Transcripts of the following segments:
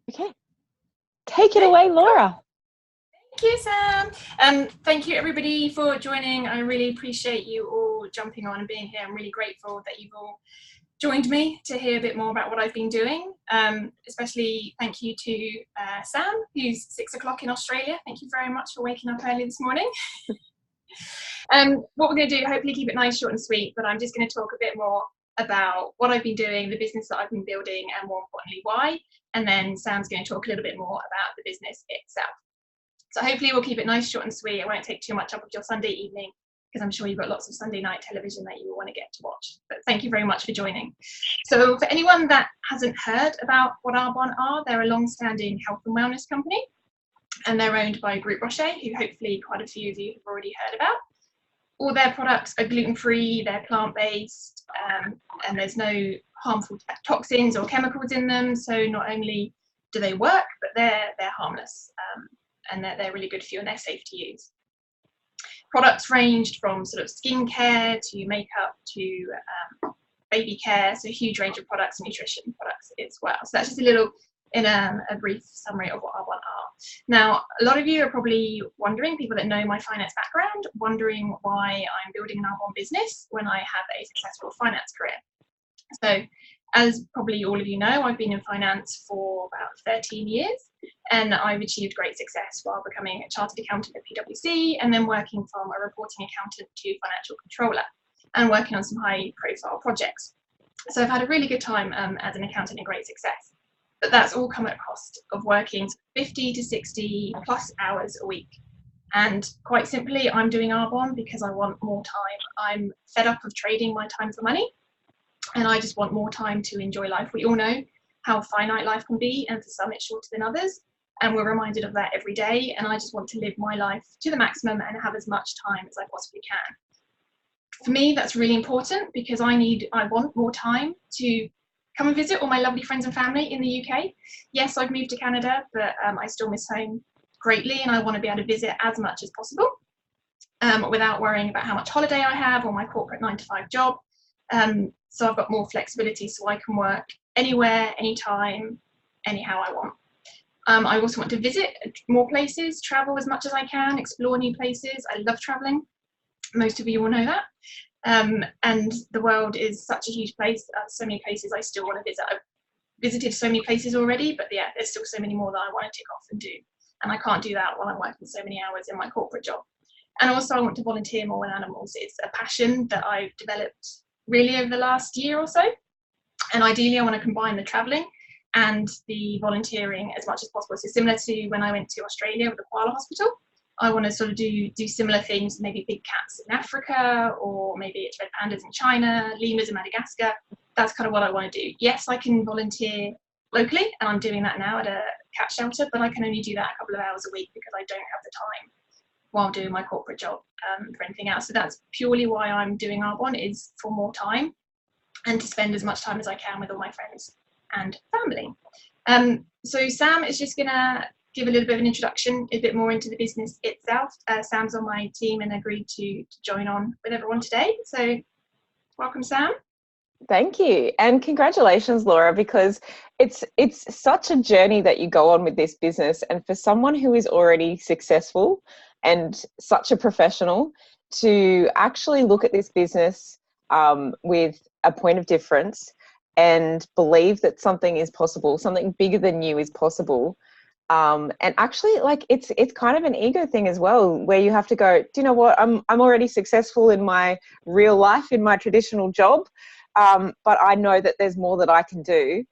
Okay. Take it away, Laura. Thank you, Sam. Thank you, everybody, for joining. I really appreciate you all jumping on and being here. I'm really grateful that you've all joined me to hear a bit more about what I've been doing. Especially thank you to Sam, who's 6 o'clock in Australia. Thank you very much for waking up early this morning. What we're going to do, hopefully keep it nice, short and sweet, but I'm just going to talk a bit more about what I've been doing, the business that I've been building, and more importantly, why. And then Sam's going to talk a little bit more about the business itself. So hopefully we'll keep it nice, short and sweet. It won't take too much up of your Sunday evening, because I'm sure you've got lots of Sunday night television that you will want to get to watch. But thank you very much for joining. So for anyone that hasn't heard about what Arbonne are, they're a long-standing health and wellness company, and they're owned by Group Rocher, who hopefully quite a few of you have already heard about. All their products are gluten-free, they're plant-based, and there's no harmful toxins or chemicals in them. So not only do they work, but they're harmless, and they're really good for you and they're safe to use. Products ranged from sort of skincare to makeup to baby care, so a huge range of products and nutrition products as well. So that's just a little in a brief summary of what Arbonne are. Now, a lot of you are probably wondering, people that know my finance background, wondering why I'm building an Arbonne business when I have a successful finance career. So as probably all of you know, I've been in finance for about 13 years, and I've achieved great success while becoming a chartered accountant at PwC, and then working from a reporting accountant to financial controller, and working on some high profile projects. So I've had a really good time as an accountant and great success. But that's all come at a cost of working 50 to 60 plus hours a week. And quite simply, I'm doing Arbonne because I want more time. I'm fed up of trading my time for money, and I just want more time to enjoy life. We all know how finite life can be, and for some it's shorter than others, and we're reminded of that every day. And I just want to live my life to the maximum and have as much time as I possibly can. For me, that's really important because I want more time to come and visit all my lovely friends and family in the UK. Yes, I've moved to Canada, but I still miss home greatly, and I want to be able to visit as much as possible without worrying about how much holiday I have or my corporate 9-to-5 job. So I've got more flexibility, so I can work anywhere, anytime, anyhow I want. I also want to visit more places, travel as much as I can, explore new places. I love traveling. Most of you will know that. And the world is such a huge place. So many places I still want to visit. I've visited so many places already, but yeah, there's still so many more that I want to tick off and do. And I can't do that while I'm working so many hours in my corporate job. And also I want to volunteer more with animals. It's a passion that I've developed really over the last year or so. And ideally I want to combine the traveling and the volunteering as much as possible. So similar to when I went to Australia with the koala hospital, I want to sort of do similar things, maybe big cats in Africa, or maybe it's red pandas in China, lemurs in Madagascar. That's kind of what I want to do. Yes, I can volunteer locally, and I'm doing that now at a cat shelter, but I can only do that a couple of hours a week because I don't have the time while doing my corporate job for anything else. So that's purely why I'm doing Arbonne, is for more time and to spend as much time as I can with all my friends and family. So Sam is just going to give a little bit of an introduction, a bit more into the business itself. Sam's on my team and agreed to join on with everyone today. So welcome, Sam. Thank you. And congratulations, Laura, because it's such a journey that you go on with this business. And for someone who is already successful and such a professional to actually look at this business with a point of difference and believe that something is possible, something bigger than you is possible. And actually, like, it's kind of an ego thing as well, where you have to go, do you know what, I'm already successful in my real life, in my traditional job, but I know that there's more that I can do.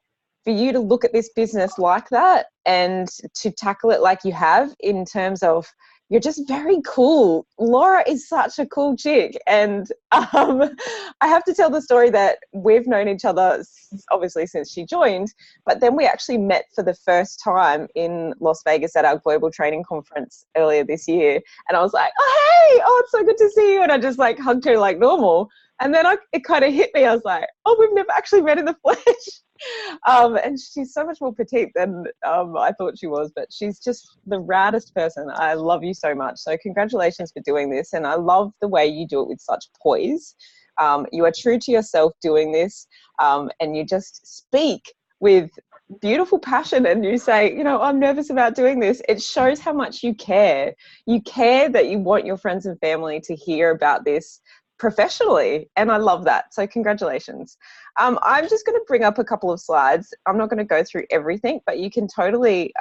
For you to look at this business like that and to tackle it like you have, in terms of, you're just very cool. Laura is such a cool chick. And I have to tell the story that we've known each other obviously since she joined, but then we actually met for the first time in Las Vegas at our global training conference earlier this year. And I was like, oh, hey, oh, it's so good to see you. And I just like hugged her like normal. And then it kind of hit me. I was like, oh, we've never actually met in the flesh. And she's so much more petite than I thought she was, but she's just the raddest person. I love you so much. So congratulations for doing this. And I love the way you do it with such poise. You are true to yourself doing this, and you just speak with beautiful passion and you say, you know, I'm nervous about doing this, it shows how much you care. You care that you want your friends and family to hear about this professionally. And I love that. So congratulations. I'm just going to bring up a couple of slides. I'm not going to go through everything, but you can totally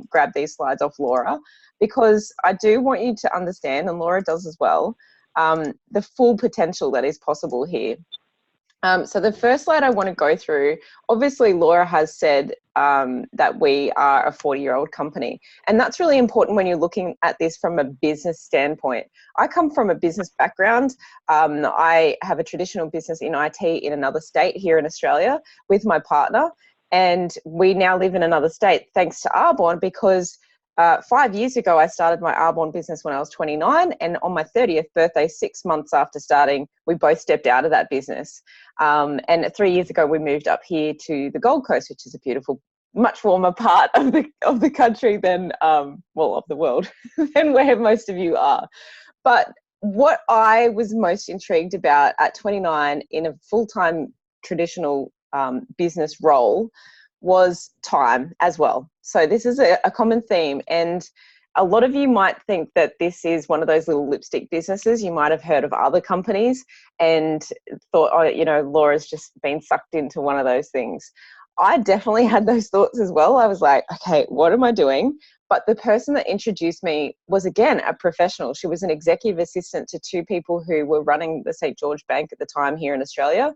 grab these slides off Laura, because I do want you to understand, and Laura does as well, the full potential that is possible here. So the first slide I want to go through, obviously Laura has said that we are a 40-year-old company. And that's really important when you're looking at this from a business standpoint. I come from a business background. I have a traditional business in IT in another state here in Australia with my partner. And we now live in another state thanks to Arbonne, because 5 years ago, I started my Arbonne business when I was 29, and on my 30th birthday, 6 months after starting, we both stepped out of that business. And 3 years ago, we moved up here to the Gold Coast, which is a beautiful, much warmer part of the country than, well, of the world, than where most of you are. But what I was most intrigued about at 29 in a full-time traditional business role was time as well. So this is a common theme, and a lot of you might think that this is one of those little lipstick businesses. You might have heard of other companies and thought, oh, you know, Laura's just been sucked into one of those things. I definitely had those thoughts as well. I was like, okay, what am I doing? But the person that introduced me was, again, a professional. She was an executive assistant to two people who were running the St. George Bank at the time here in Australia.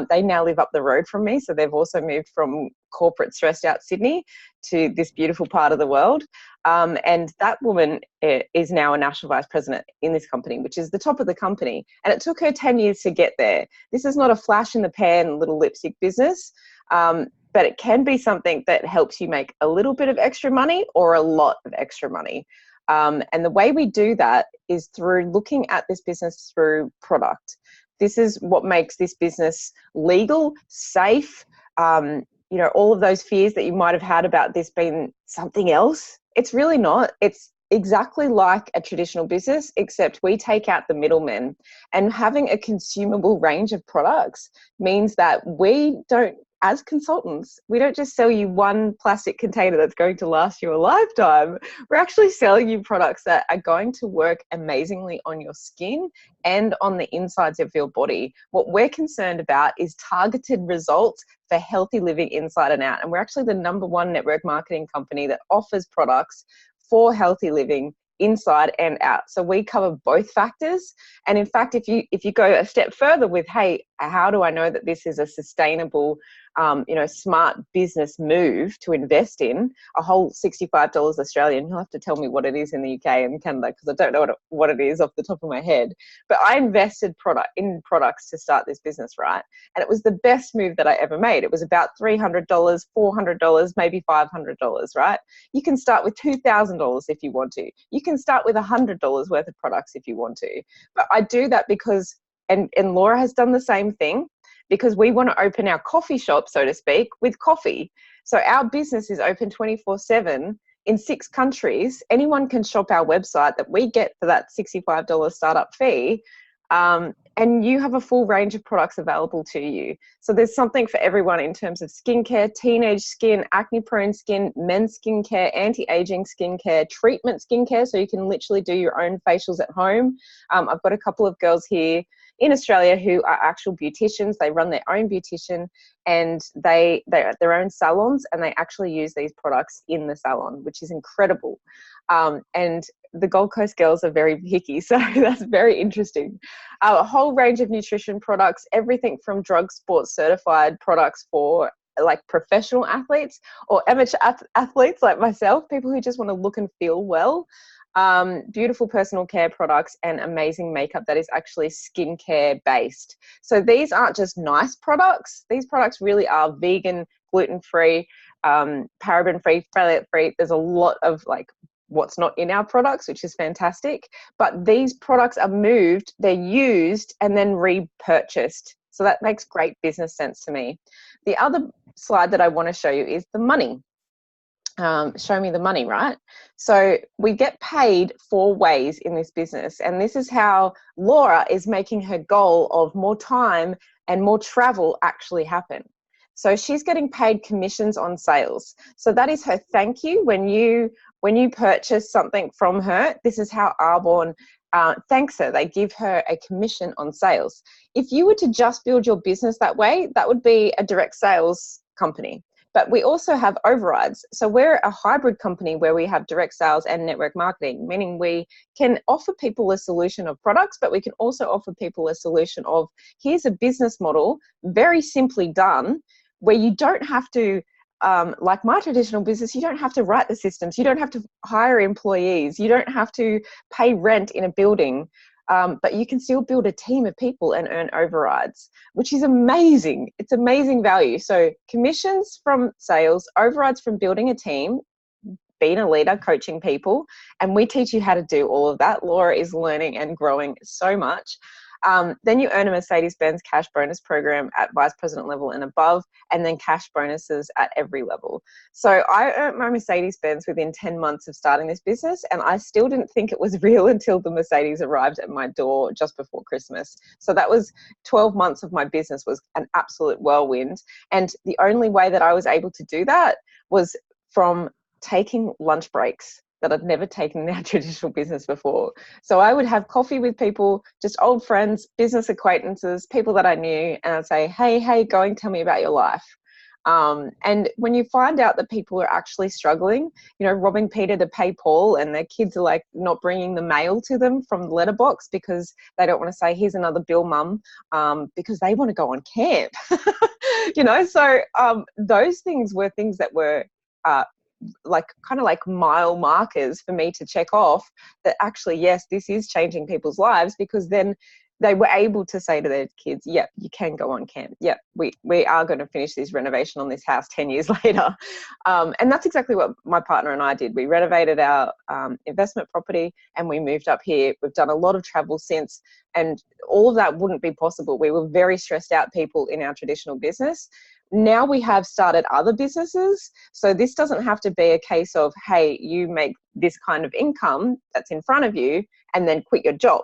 They now live up the road from me, so they've also moved from corporate stressed out Sydney to this beautiful part of the world. And that woman is now a national vice president in this company, which is the top of the company. And it took her 10 years to get there. This is not a flash in the pan little lipstick business, but it can be something that helps you make a little bit of extra money or a lot of extra money. And the way we do that is through looking at this business through product. This is what makes this business legal, safe, you know, all of those fears that you might have had about this being something else. It's really not. It's exactly like a traditional business, except we take out the middlemen. And having a consumable range of products means that we don't, as consultants, we don't just sell you one plastic container that's going to last you a lifetime. We're actually selling you products that are going to work amazingly on your skin and on the insides of your body. What we're concerned about is targeted results for healthy living inside and out. And we're actually the #1 network marketing company that offers products for healthy living inside and out. So we cover both factors. And in fact, if you go a step further with, hey, how do I know that this is a sustainable, you know, smart business move to invest in? A whole $65 Australian. You'll have to tell me what it is in the UK and Canada, because I don't know what it is off the top of my head. But I invested in products to start this business, right? And it was the best move that I ever made. It was about $300, $400, maybe $500, right? You can start with $2,000 if you want to. You can start with $100 worth of products if you want to. But I do that because, and Laura has done the same thing, because we want to open our coffee shop, so to speak, with coffee. So our business is open 24/7 in 6 countries. Anyone can shop our website that we get for that $65 startup fee. And you have a full range of products available to you. So there's something for everyone in terms of skincare, teenage skin, acne-prone skin, men's skincare, anti-aging skincare, treatment skincare, so you can literally do your own facials at home. I've got a couple of girls here in Australia who are actual beauticians. They run their own beautician, and they're at their own salons, and they actually use these products in the salon, which is incredible. And the Gold Coast girls are very picky, so that's very interesting. A whole range of nutrition products, everything from drug sports certified products for like professional athletes or amateur athletes like myself, people who just want to look and feel well. Beautiful personal care products and amazing makeup that is actually skincare based. So these aren't just nice products. These products really are vegan, gluten-free, paraben-free, phthalate-free. There's a lot of like what's not in our products, which is fantastic. But these products are moved, they're used, and then repurchased. So that makes great business sense to me. The other slide that I want to show you is the money. Show me the money, right? So we get paid 4 ways in this business. And this is how Laura is making her goal of more time and more travel actually happen. So she's getting paid commissions on sales. So that is her thank you when you purchase something from her. This is how Arbonne thanks her. They give her a commission on sales. If you were to just build your business that way, that would be a direct sales company. But we also have overrides. So we're a hybrid company where we have direct sales and network marketing, meaning we can offer people a solution of products, but we can also offer people a solution of, here's a business model, very simply done, where you don't have to, like my traditional business, you don't have to write the systems, you don't have to hire employees, you don't have to pay rent in a building. But you can still build a team of people and earn overrides, which is amazing. It's amazing value. So commissions from sales, overrides from building a team, being a leader, coaching people, and we teach you how to do all of that. Laura is learning and growing so much. Then you earn a Mercedes-Benz cash bonus program at vice president level and above, and then cash bonuses at every level. So I earned my Mercedes-Benz within 10 months of starting this business, and I still didn't think it was real until the Mercedes arrived at my door just before Christmas. So that was 12 months of my business was an absolute whirlwind. And the only way that I was able to do that was from taking lunch breaks that I'd never taken in our traditional business before. So I would have coffee with people, just old friends, business acquaintances, people that I knew, and I'd say, hey, how you going? Tell me about your life. And when you find out that people are actually struggling, you know, robbing Peter to pay Paul, and their kids are like not bringing the mail to them from the letterbox because they don't want to say, here's another bill, mum, because they want to go on camp. You know, so those things were things that were like kind of like mile markers for me to check off that actually, yes, this is changing people's lives, because then they were able to say to their kids, yep, you can go on camp. Yep, we are going to finish this renovation on this house 10 years later. And that's exactly what my partner and I did. We renovated our investment property and we moved up here. We've done a lot of travel since, and all of that wouldn't be possible. We were very stressed out people in our traditional business. Now we have started other businesses. So this doesn't have to be a case of, hey, you make this kind of income that's in front of you and then quit your job.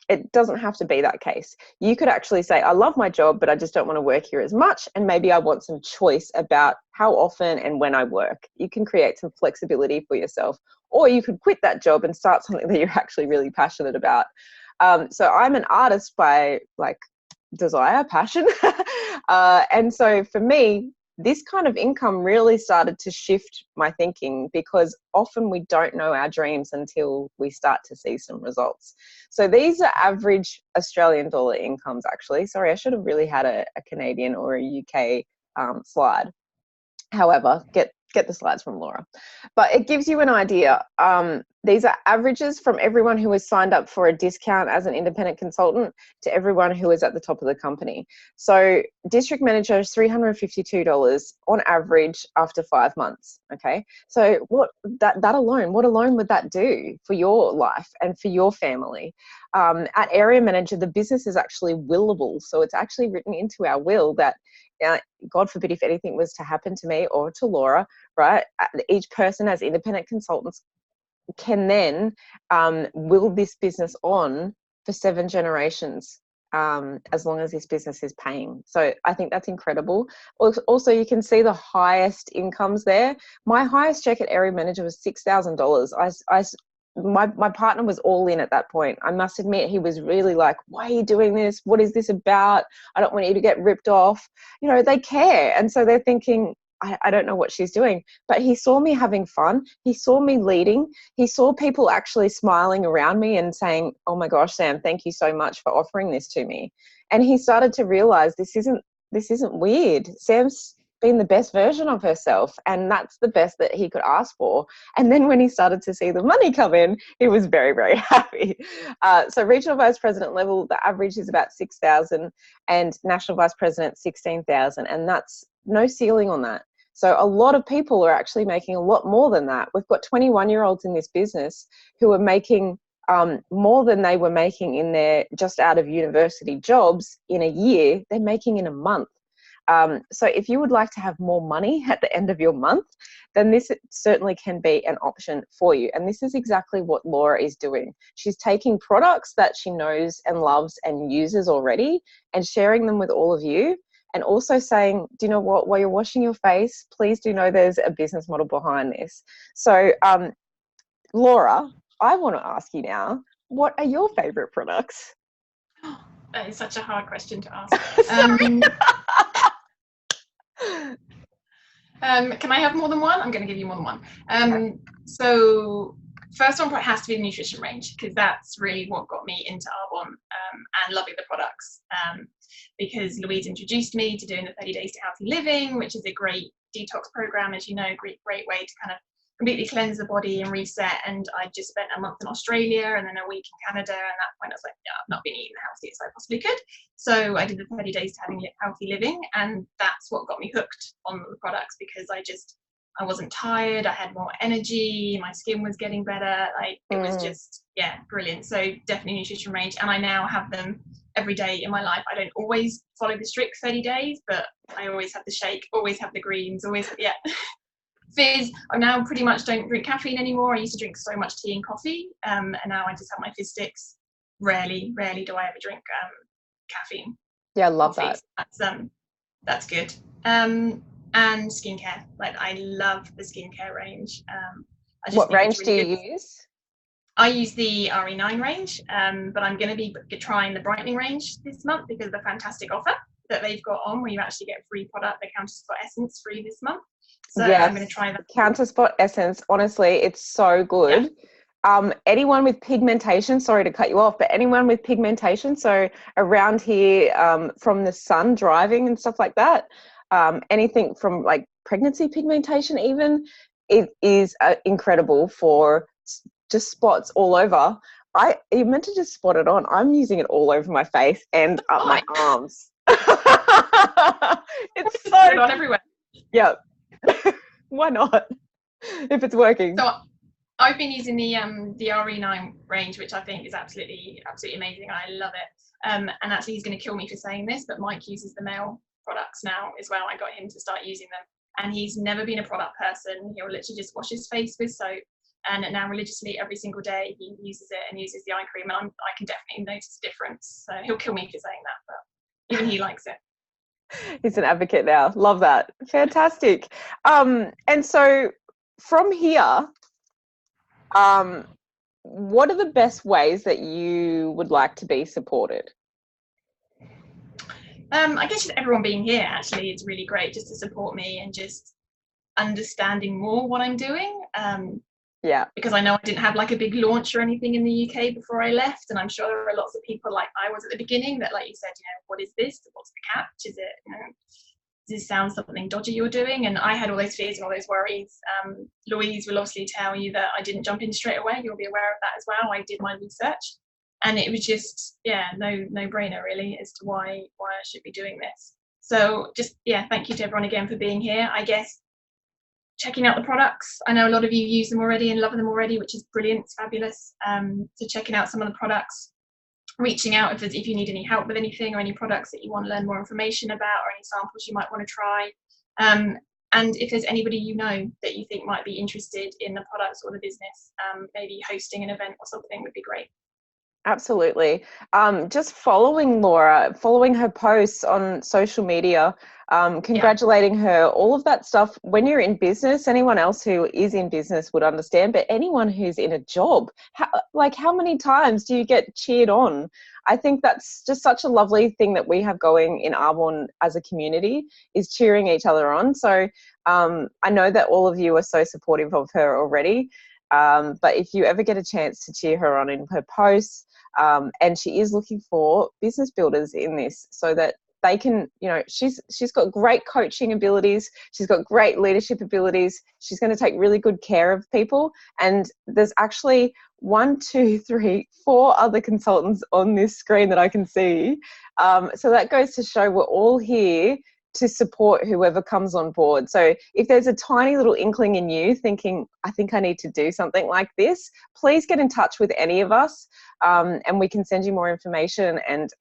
It doesn't have to be that case. You could actually say, I love my job, but I just don't want to work here as much. And maybe I want some choice about how often and when I work. You can create some flexibility for yourself. Or you could quit that job and start something that you're actually really passionate about. So I'm an artist by like desire, passion. And so for me, this kind of income really started to shift my thinking, because often we don't know our dreams until we start to see some results. So these are average Australian dollar incomes, actually. Sorry, I should have really had a Canadian or a UK slide. However, get the slides from Laura. But it gives you an idea. These are averages from everyone who has signed up for a discount as an independent consultant to everyone who is at the top of the company. So district manager is $352 on average after 5 months. Okay. So what that alone, what alone would that do for your life and for your family? At area manager, the business is actually willable. So it's actually written into our will that God forbid if anything was to happen to me or to Laura, right? Each person as independent consultants can then will this business on for 7 generations, as long as this business is paying. So I think that's incredible. Also, you can see the highest incomes there. My highest check at area manager was $6,000. My partner was all in at that point. I must admit, he was really like, why are you doing this? What is this about? I don't want you to get ripped off. You know, they care. And so they're thinking, I don't know what she's doing. But he saw me having fun. He saw me leading. He saw people actually smiling around me and saying, oh my gosh, Sam, thank you so much for offering this to me. And he started to realize this isn't weird. Sam's been the best version of herself, and that's the best that he could ask for. And then when he started to see the money come in, he was very, very happy. So regional vice president level, the average is about 6,000, and national vice president 16,000, and that's no ceiling on that. So a lot of people are actually making a lot more than that. We've got 21-year-olds in this business who are making more than they were making in their just out of university jobs in a year. They're making in a month. So if you would like to have more money at the end of your month, then this certainly can be an option for you. And this is exactly what Laura is doing. She's taking products that she knows and loves and uses already and sharing them with all of you. and also saying, do you know what, while you're washing your face, please do know there's a business model behind this. So Laura, I want to ask you now, what are your favorite products? That is such a hard question to ask. Can I have more than one? I'm going to give you more than one. So first one has to be the nutrition range, because that's really what got me into Arbonne and loving the products. Because Louise introduced me to doing the 30 Days to Healthy Living, which is a great detox program, as you know, great way to kind of completely cleanse the body and reset. And I just spent a month in Australia and then a week in Canada. And at that point, I was like, yeah, I've not been eating the healthiest I possibly could. So I did the 30 Days to Healthy Living, and that's what got me hooked on the products, because I wasn't tired, I had more energy, my skin was getting better. Like, it was just, yeah, brilliant. So definitely nutrition range, and I now have them every day in my life. I don't always follow the strict 30 days, but I always have the shake, always have the greens, always have, yeah. Fizz, I now pretty much don't drink caffeine anymore. I used to drink so much tea and coffee, and now I just have my fizz sticks. Rarely do I ever drink caffeine. Yeah, I love that. That's good. And skincare, like, I love the skincare range. What range do you use? I use the RE9 range, but I'm going to be trying the brightening range this month because of the fantastic offer that they've got on, where you actually get a free product, the Counter Spot Essence, free this month. So yes, I'm going to try that. Counter Spot Essence, honestly, it's so good. Yeah. Anyone with pigmentation, sorry to cut you off, but anyone with pigmentation, so around here, from the sun, driving and stuff like that, anything from like pregnancy pigmentation even, it is incredible for just spots all over. You meant to just spot it on. I'm using it all over my face and up my arms. It's so on everywhere. Yeah. Why not? If it's working. So I've been using the RE9 range, which I think is absolutely amazing. I love it. And actually, he's going to kill me for saying this, but Mike uses the male products now as well. I got him to start using them, and he's never been a product person. He'll literally just wash his face with soap, and now religiously every single day he uses it and uses the eye cream, and I can definitely notice a difference. So he'll kill me for saying that, but even he likes it. He's an advocate now. Love that. Fantastic. And so from here, what are the best ways that you would like to be supported? I guess just everyone being here actually is really great, just to support me and just understanding more what I'm doing. Yeah. Because I know I didn't have like a big launch or anything in the UK before I left, and I'm sure there are lots of people like I was at the beginning that, like you said, what is this? What's the catch? Is it, does this sound something dodgy you're doing? And I had all those fears and all those worries. Louise will obviously tell you that I didn't jump in straight away. You'll be aware of that as well. I did my research, and it was just, no brainer really as to why I should be doing this. So just, thank you to everyone again for being here. I guess checking out the products. I know a lot of you use them already and love them already, which is brilliant. It's fabulous. So checking out some of the products, reaching out if you need any help with anything or any products that you want to learn more information about, or any samples you might want to try. And if there's anybody you know that you think might be interested in the products or the business, maybe hosting an event or something would be great. Absolutely. Just following Laura, following her posts on social media, congratulating her, all of that stuff. When you're in business, anyone else who is in business would understand, but anyone who's in a job, how many times do you get cheered on? I think that's just such a lovely thing that we have going in Arbonne as a community, is cheering each other on. So I know that all of you are so supportive of her already. But if you ever get a chance to cheer her on in her posts, and she is looking for business builders in this, so that they can, she's got great coaching abilities, she's got great leadership abilities, she's going to take really good care of people. And there's actually 1, 2, 3, 4 other consultants on this screen that I can see. So that goes to show we're all here to support whoever comes on board. So if there's a tiny little inkling in you thinking, I think I need to do something like this, please get in touch with any of us, and we can send you more information and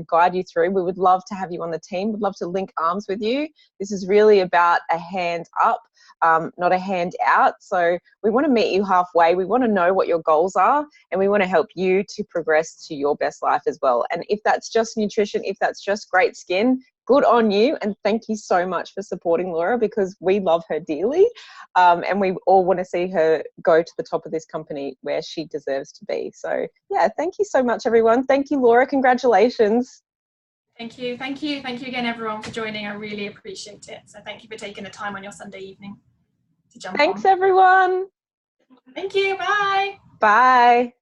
guide you through. We would love to have you on the team. We'd love to link arms with you. This is really about a hand up, not a hand out. So we want to meet you halfway. We want to know what your goals are, and we want to help you to progress to your best life as well. And if that's just nutrition, if that's just great skin, good on you. And thank you so much for supporting Laura, because we love her dearly. And we all want to see her go to the top of this company where she deserves to be. So yeah, thank you so much, everyone. Thank you, Laura. Congratulations. Thank you. Thank you. Thank you again, everyone, for joining. I really appreciate it. So thank you for taking the time on your Sunday evening to jump on. Thanks, everyone. Thank you. Bye. Bye.